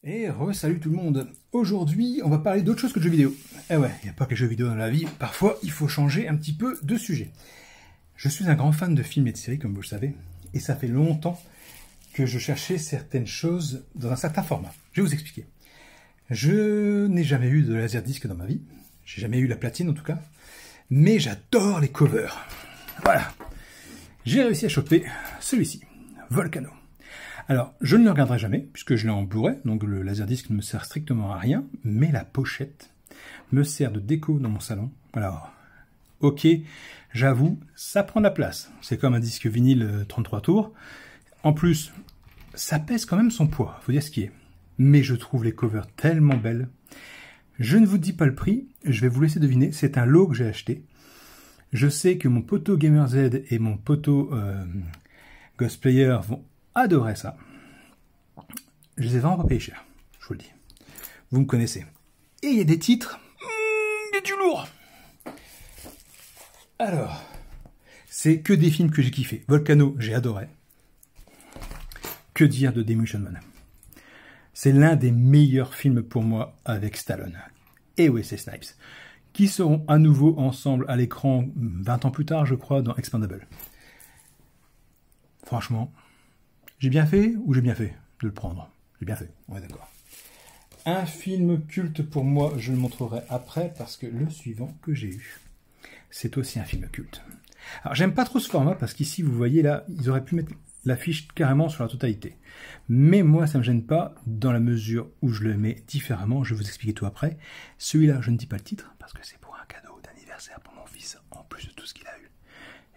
Et salut tout le monde. Aujourd'hui, on va parler d'autre chose que de jeux vidéo. Eh ouais, il n'y a pas que les jeux vidéo dans la vie. Parfois, il faut changer un petit peu de sujet. Je suis un grand fan de films et de séries, comme vous le savez. Et ça fait longtemps que je cherchais certaines choses dans un certain format. Je vais vous expliquer. Je n'ai jamais eu de laserdisc dans ma vie. J'ai jamais eu la platine, en tout cas. Mais j'adore les covers. Voilà. J'ai réussi à choper celui-ci. Volcano. Alors, je ne le regarderai jamais, puisque je l'ai en Blu-ray, donc le laserdisc ne me sert strictement à rien, mais la pochette me sert de déco dans mon salon. Alors, ok, j'avoue, ça prend de la place. C'est comme un disque vinyle 33 tours. En plus, ça pèse quand même son poids, faut dire ce qui est. Mais je trouve les covers tellement belles. Je ne vous dis pas le prix, je vais vous laisser deviner, c'est un lot que j'ai acheté. Je sais que mon poteau GamerZ et mon poteau Ghostplayer vont adorer ça. Je les ai vraiment pas payés cher, je vous le dis. Vous me connaissez. Et il y a des titres, il y a du lourd. Alors, c'est que des films que j'ai kiffé. Volcano, j'ai adoré. Que dire de Demolition Man? C'est l'un des meilleurs films pour moi avec Stallone et Wesley Snipes, qui seront à nouveau ensemble à l'écran 20 ans plus tard, je crois, dans Expendable. Franchement, j'ai bien fait ou j'ai bien fait de le prendre? J'ai bien fait, on est d'accord. Un film culte pour moi, je le montrerai après, parce que le suivant que j'ai eu, c'est aussi un film culte. Alors, j'aime pas trop ce format, parce qu'ici, vous voyez là, ils auraient pu mettre l'affiche carrément sur la totalité. Mais moi, ça me gêne pas, dans la mesure où je le mets différemment, je vais vous expliquer tout après. Celui-là, je ne dis pas le titre, parce que c'est pour un cadeau d'anniversaire pour mon fils, en plus de tout ce qu'il a eu.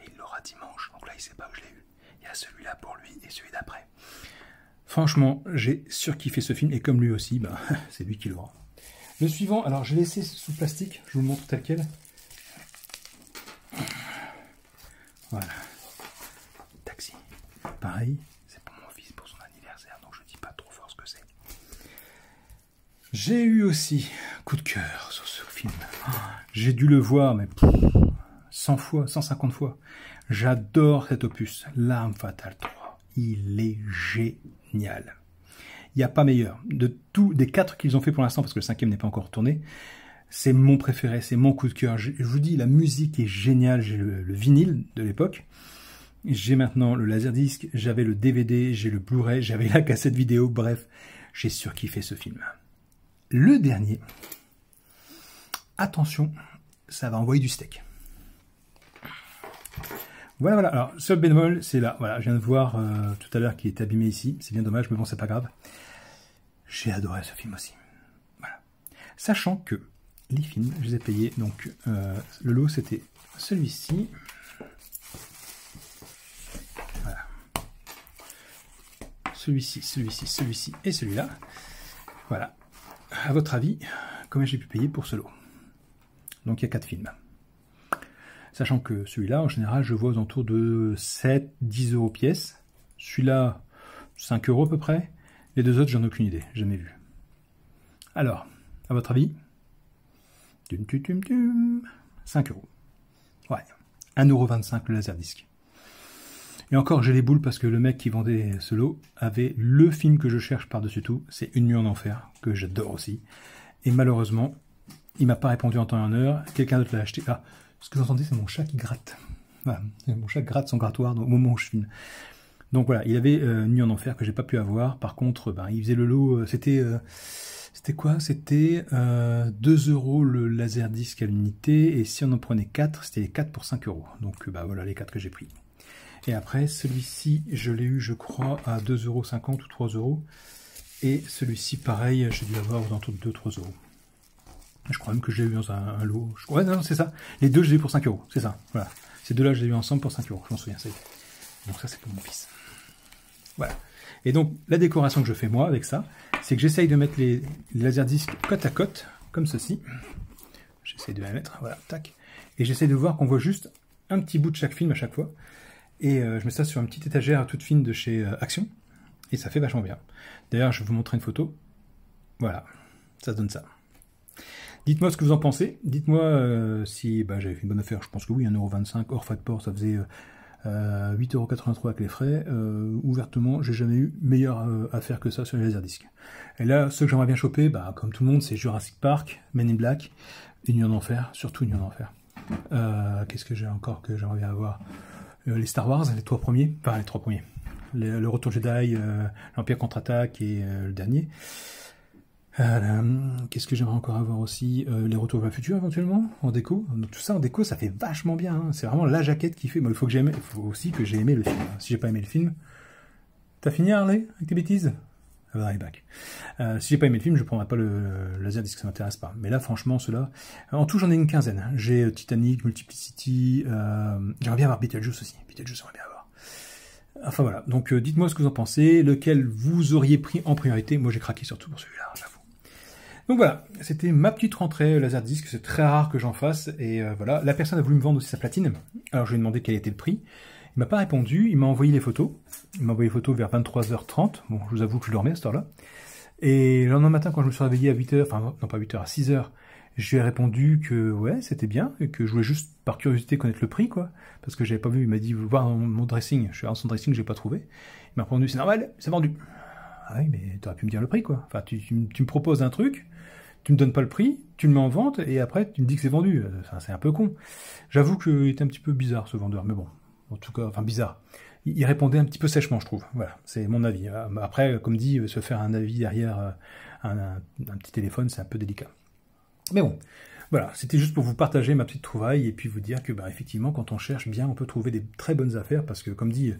Et il l'aura dimanche, donc là, il sait pas que je l'ai eu. Il y a celui-là pour lui et celui d'après. Franchement, j'ai surkiffé ce film, et comme lui aussi, ben, c'est lui qui l'aura. Le suivant, alors j'ai laissé sous plastique, je vous le montre tel quel. Voilà. Taxi. Pareil, c'est pour mon fils, pour son anniversaire, donc je ne dis pas trop fort ce que c'est. J'ai eu aussi coup de cœur sur ce film. J'ai dû le voir, mais 100 fois, 150 fois. J'adore cet opus, L'Arme Fatale 3. Il est génial. Il n'y a pas meilleur. De tous, des 4 qu'ils ont fait pour l'instant, parce que le 5e n'est pas encore tourné, c'est mon préféré, c'est mon coup de cœur. Je vous dis, la musique est géniale. J'ai le vinyle de l'époque. J'ai maintenant le laserdisc, j'avais le DVD, j'ai le Blu-ray, j'avais la cassette vidéo. Bref, j'ai surkiffé ce film. Le dernier, attention, ça va envoyer du steak. Voilà, voilà. Alors, seul bémol, c'est là. Voilà, je viens de voir tout à l'heure qu'il est abîmé ici. C'est bien dommage, mais bon, c'est pas grave. J'ai adoré ce film aussi. Voilà. Sachant que les films, je les ai payés. Donc, le lot, c'était celui-ci. Voilà. Celui-ci, celui-ci, celui-ci et celui-là. Voilà. À votre avis, combien j'ai pu payer pour ce lot? Donc, il y a 4 films. Sachant que celui-là, en général, je vois aux alentours de 7-10 euros pièce. Celui-là, 5 euros à peu près. Les deux autres, j'en ai aucune idée, jamais vu. Alors, à votre avis? 5 euros. Ouais, 1,25 € le laserdisc. Et encore, j'ai les boules parce que le mec qui vendait ce lot avait le film que je cherche par-dessus tout. C'est Une nuit en enfer, que j'adore aussi. Et malheureusement, il m'a pas répondu en temps et en heure. Quelqu'un d'autre l'a acheté. Ah, ce que vous entendez, c'est mon chat qui gratte. Voilà, mon chat gratte son grattoir au moment où je filme. Donc voilà, il avait Nuit en enfer que j'ai pas pu avoir. Par contre, ben, il faisait le lot. C'était quoi? C'était 2 € le laserdisc à l'unité. Et si on en prenait 4, c'était les 4 pour 5 €. Donc bah, voilà les 4 que j'ai pris. Et après, celui-ci, je l'ai eu, je crois, à 2,50 € ou 3 €. Et celui-ci, pareil, j'ai dû avoir aux alentours de 2-3 €. Je crois même que je l'ai eu dans un lot. Ouais, non, c'est ça. Les deux, je l'ai eu pour 5 €. C'est ça. Voilà. Ces deux-là, je les ai eu ensemble pour 5 €. Je m'en souviens, ça y est. Donc ça, c'est pour mon fils. Voilà. Et donc, la décoration que je fais, moi, avec ça, c'est que j'essaye de mettre les laserdiscs côte à côte, comme ceci. J'essaye de les mettre. Voilà, tac. Et j'essaye de voir qu'on voit juste un petit bout de chaque film à chaque fois. Et je mets ça sur une petite étagère toute fine de chez Action. Et ça fait vachement bien. D'ailleurs, je vais vous montrer une photo. Voilà. Ça donne ça. Dites-moi ce que vous en pensez. Dites-moi si j'avais fait une bonne affaire. Je pense que oui, 1,25 € hors frais de port, ça faisait 8,83 € avec les frais. Ouvertement, j'ai jamais eu meilleure affaire que ça sur les laserdiscs. Et là, ceux que j'aimerais bien choper, bah, comme tout le monde, c'est Jurassic Park, Men in Black, Union d'Enfer, surtout Union d'Enfer. Qu'est-ce que j'ai encore que j'aimerais bien avoir? Les Star Wars, les trois premiers, enfin les trois premiers. Le Retour Jedi, l'Empire contre-attaque et le dernier. Qu'est-ce que j'aimerais encore avoir aussi? Les Retours vers le futur éventuellement, en déco. Donc tout ça en déco, ça fait vachement bien. Hein. C'est vraiment la jaquette qui fait. Bon, il faut aussi que j'ai aimé le film. Si j'ai pas aimé le film, t'as fini Harley avec tes bêtises? Back. Si j'ai pas aimé le film, je prendrai pas le laserdisc, ça m'intéresse pas. Mais là, franchement, ceux-là, en tout, j'en ai une quinzaine. J'ai Titanic, Multiplicity. J'aimerais bien avoir Beetlejuice aussi. Beetlejuice, j'aimerais bien avoir. Enfin voilà. Donc, dites-moi ce que vous en pensez. Lequel vous auriez pris en priorité? Moi, j'ai craqué surtout pour celui-là, j'avoue. Donc voilà, c'était ma petite rentrée laserdisc. C'est très rare que j'en fasse. Et voilà, la personne a voulu me vendre aussi sa platine. Alors, je lui ai demandé quel était le prix. Il m'a pas répondu, il m'a envoyé les photos. Il m'a envoyé les photos vers 23h30. Bon, je vous avoue que je dormais à cette heure-là. Et le lendemain matin, quand je me suis réveillé à 8h, enfin non pas 8h, à 6h, je lui ai répondu que ouais, c'était bien, et que je voulais juste par curiosité connaître le prix, quoi. Parce que j'avais pas vu, il m'a dit, voir dans mon dressing. Je suis dans son dressing, j'ai pas trouvé. Il m'a répondu, c'est normal, c'est vendu. Ah oui, mais t'aurais pu me dire le prix, quoi. Enfin, tu me proposes un truc, tu me donnes pas le prix, tu le mets en vente, et après, tu me dis que c'est vendu. Enfin, c'est un peu con. J'avoue qu'il était un petit peu bizarre, ce vendeur, mais bon. En tout cas, enfin bizarre. Il répondait un petit peu sèchement, je trouve. Voilà, c'est mon avis. Après, comme dit, se faire un avis derrière un petit téléphone, c'est un peu délicat. Mais bon, voilà, c'était juste pour vous partager ma petite trouvaille et puis vous dire que, bah, effectivement, quand on cherche bien, on peut trouver des très bonnes affaires parce que, comme dit,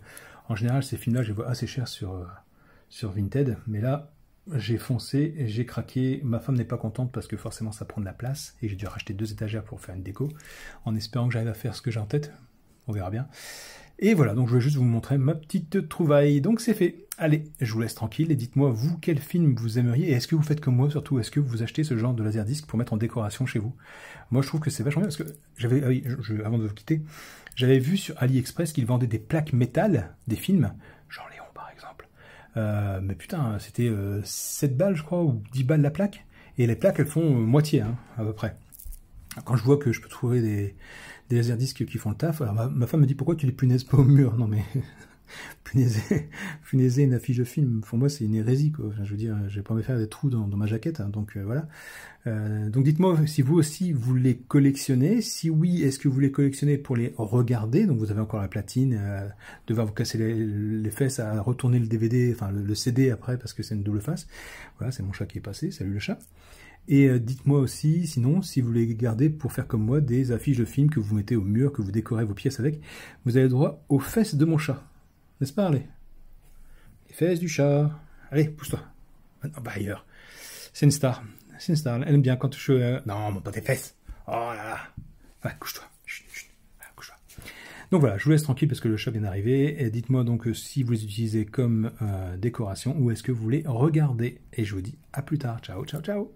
en général, ces films-là, je les vois assez chers sur Vinted. Mais là, j'ai foncé, j'ai craqué. Ma femme n'est pas contente parce que forcément, ça prend de la place et j'ai dû racheter 2 étagères pour faire une déco en espérant que j'arrive à faire ce que j'ai en tête. On verra bien. Et voilà, donc je vais juste vous montrer ma petite trouvaille. Donc c'est fait. Allez, je vous laisse tranquille et dites-moi, vous, quel film vous aimeriez et est-ce que vous faites comme moi surtout? Est-ce que vous achetez ce genre de laserdisc pour mettre en décoration chez vous? Moi, je trouve que c'est vachement bien parce que j'avais, ah oui, avant de vous quitter, j'avais vu sur AliExpress qu'ils vendaient des plaques métal des films, genre Léon par exemple. Mais putain, c'était 7 balles, je crois, ou 10 balles la plaque. Et les plaques, elles font moitié, hein, à peu près. Quand je vois que je peux trouver des laserdiscs qui font le taf, alors ma femme me dit pourquoi tu les punaises pas au mur? Non mais punaiser une affiche de film, pour moi c'est une hérésie quoi. Enfin, je veux dire, je vais pas me faire des trous dans ma jaquette, hein, donc voilà. Donc dites-moi si vous aussi vous les collectionnez. Si oui, est-ce que vous les collectionnez pour les regarder? Donc vous avez encore la platine, devoir vous casser les fesses à retourner le DVD, enfin le CD après parce que c'est une double face. Voilà, c'est mon chat qui est passé. Salut le chat. Et dites-moi aussi, sinon, si vous voulez garder pour faire comme moi des affiches de films que vous mettez au mur, que vous décorez vos pièces avec, vous avez le droit aux fesses de mon chat. N'est-ce pas, allez? Les fesses du chat. Allez, pousse-toi. Non, bah ailleurs. C'est une star. C'est une star. Elle aime bien quand je... Non, pas tes fesses. Oh là là. Ouais, couche-toi. Chut, chut. Ouais, couche-toi. Donc voilà, je vous laisse tranquille parce que le chat vient d'arriver. Et dites-moi donc si vous les utilisez comme décoration ou est-ce que vous les regardez. Et je vous dis à plus tard. Ciao, ciao, ciao.